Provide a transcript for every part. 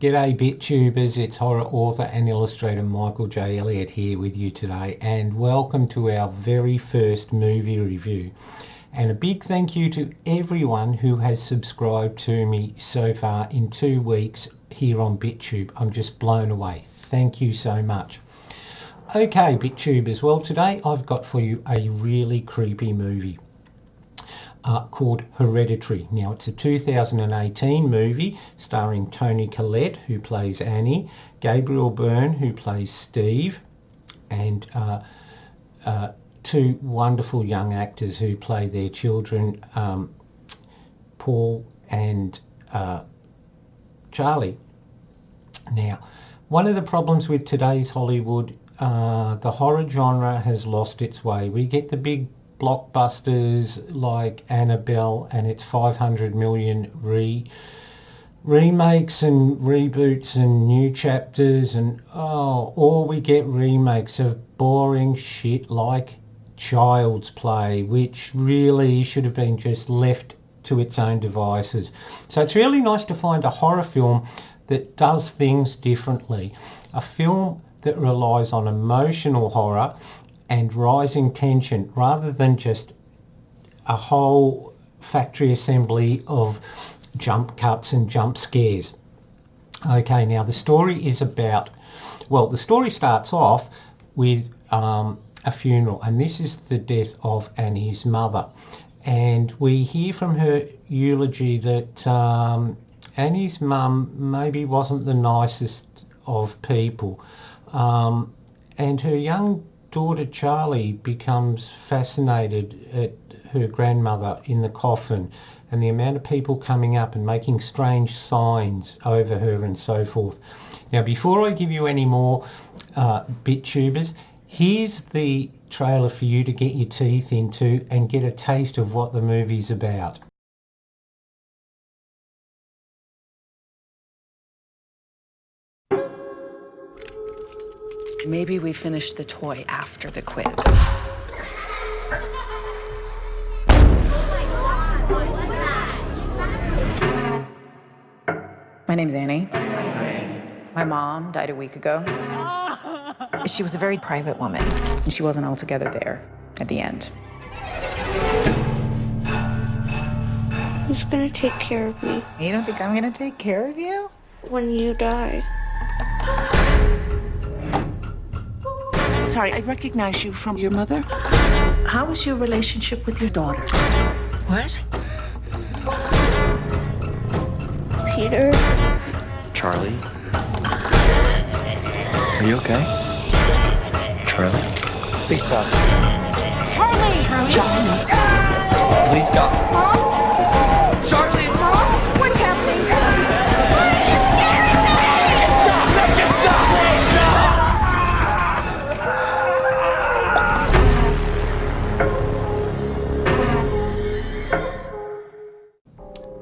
G'day BitTubers, it's horror author and illustrator Michael J. Elliott here with you today, and welcome to our very first movie review. And a big thank you to everyone who has subscribed to me so far in 2 weeks here on BitTube. I'm just blown away. Thank you so much. Okay BitTubers, well today I've got for you a really creepy movie. Called Hereditary. Now it's a 2018 movie starring Toni Collette, who plays Annie, Gabriel Byrne, who plays Steve, and two wonderful young actors who play their children, Paul and Charlie. Now, one of the problems with today's Hollywood, the horror genre has lost its way. We get the big blockbusters like Annabelle and its 500 million remakes and reboots and new chapters, and or we get remakes of boring shit like Child's Play, which really should have been just left to its own devices. So it's really nice to find a horror film that does things differently, a film that relies on emotional horror and rising tension rather than just a whole factory assembly of jump cuts and jump scares. Okay, now the story is about, well, the story starts off with a funeral, and this is the death of Annie's mother, and we hear from her eulogy that Annie's mum maybe wasn't the nicest of people, and her young daughter Charlie becomes fascinated at her grandmother in the coffin and the amount of people coming up and making strange signs over her and so forth. Now before I give you any more BitTubers, here's the trailer for you to get your teeth into and get a taste of what the movie's about. Maybe we finish the toy after the quiz. My name's Annie. My mom died a week ago. She was a very private woman, and she wasn't altogether there at the end. Who's gonna take care of me You don't think I'm gonna take care of you? when you die? Sorry, I recognize you from your mother. How is your relationship with your daughter? What? Peter? Charlie? Are you okay? Charlie? Please stop. Charlie! Charlie! Please stop. Mom? Charlie! Mom? What's happening?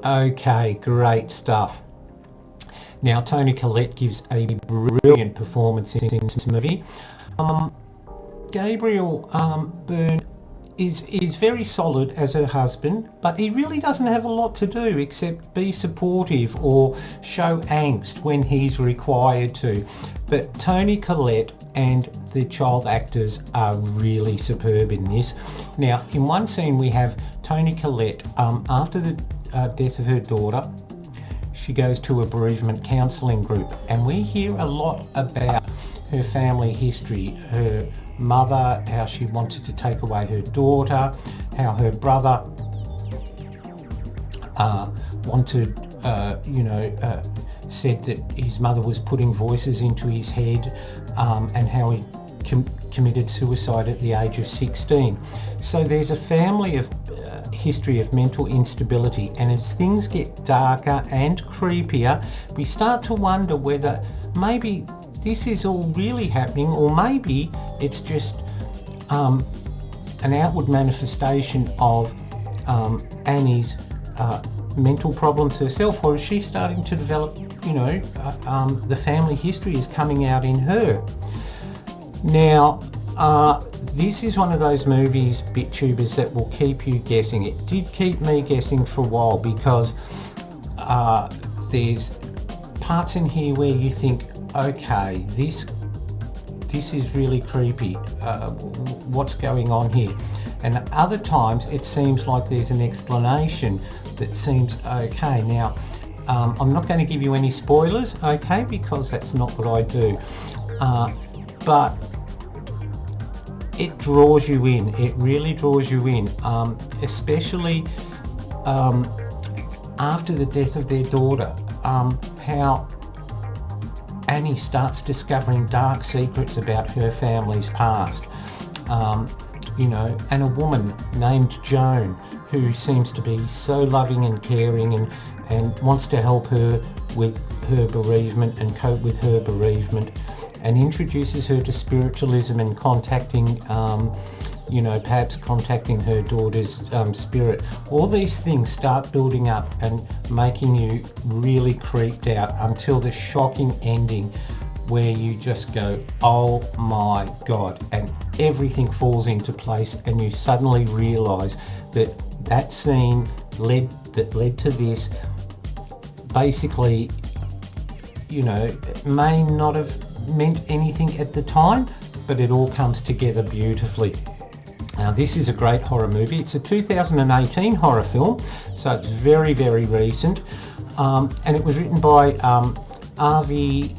Okay, great stuff. Now Toni Collette gives a brilliant performance in this movie. Gabriel Byrne is very solid as her husband, but he really doesn't have a lot to do except be supportive or show angst when he's required to. But Toni Collette and the child actors are really superb in this. Now in one scene we have Toni Collette, after the death of her daughter, she goes to a bereavement counselling group, and we hear a lot about her family history, her mother, how she wanted to take away her daughter, how her brother wanted, said that his mother was putting voices into his head, and how he committed suicide at the age of 16. So there's a family of history of mental instability, and as things get darker and creepier, we start to wonder whether maybe this is all really happening, or maybe it's just an outward manifestation of Annie's mental problems herself, or is she starting to develop, the family history is coming out in her. Now this is one of those movies, BitTubers, that will keep you guessing. It did keep me guessing for a while because there's parts in here where you think, okay, this is really creepy. What's going on here? And other times it seems like there's an explanation that seems okay. Now, I'm not going to give you any spoilers, okay, because that's not what I do. But it draws you in. It really draws you in, especially after the death of their daughter. How Annie starts discovering dark secrets about her family's past. You know, and a woman named Joan, who seems to be so loving and caring and wants to help her with her bereavement and cope with her bereavement, and introduces her to spiritualism and contacting, you know, perhaps contacting her daughter's spirit. All these things start building up and making you really creeped out until the shocking ending where you just go, oh my God, and everything falls into place, and you suddenly realise that scene that led to this, basically, you know, may not have meant anything at the time, but it all comes together beautifully. Now, this is a great horror movie. It's a 2018 horror film, so it's very, very recent, and it was written by Ari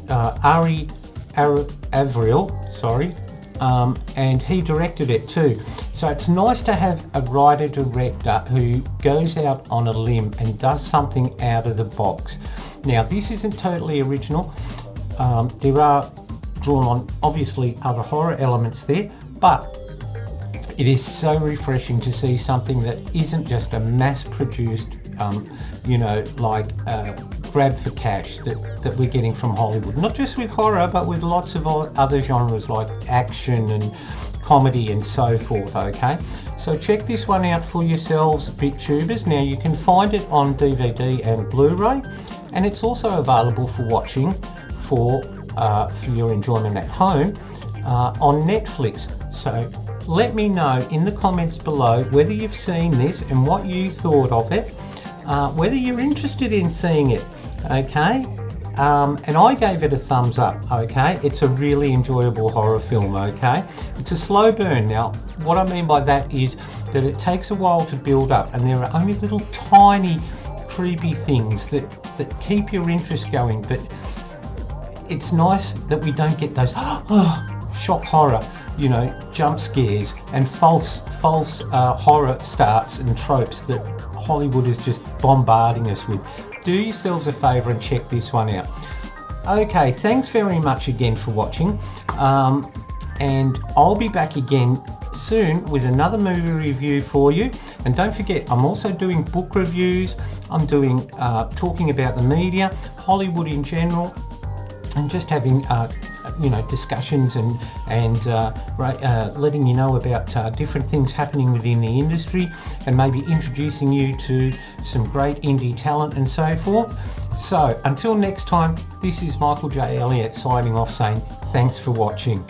Avril, sorry, and he directed it too. So it's nice to have a writer-director who goes out on a limb and does something out of the box. Now, this isn't totally original. There are drawn on, obviously, other horror elements there, but it is so refreshing to see something that isn't just a mass-produced, you know, like grab for cash that we're getting from Hollywood. Not just with horror, but with lots of other genres like action and comedy and so forth, okay? So check this one out for yourselves, BitTubers. Now, you can find it on DVD and Blu-ray, and it's also available for watching for your enjoyment at home on Netflix. So let me know in the comments below whether you've seen this and what you thought of it, whether you're interested in seeing it, okay? And I gave it a thumbs up, okay? It's a really enjoyable horror film, okay? It's a slow burn. Now, what I mean by that is that it takes a while to build up, and there are only little tiny creepy things that keep your interest going, but it's nice that we don't get those shock horror, you know, jump scares and false horror starts and tropes that Hollywood is just bombarding us with. Do yourselves a favour and check this one out. Okay, thanks very much again for watching, and I'll be back again soon with another movie review for you. And don't forget, I'm also doing book reviews. I'm doing talking about the media, Hollywood in general, and just having you know, discussions and letting you know about different things happening within the industry, and maybe introducing you to some great indie talent and so forth. So until next time, this is Michael J. Elliott signing off, saying thanks for watching.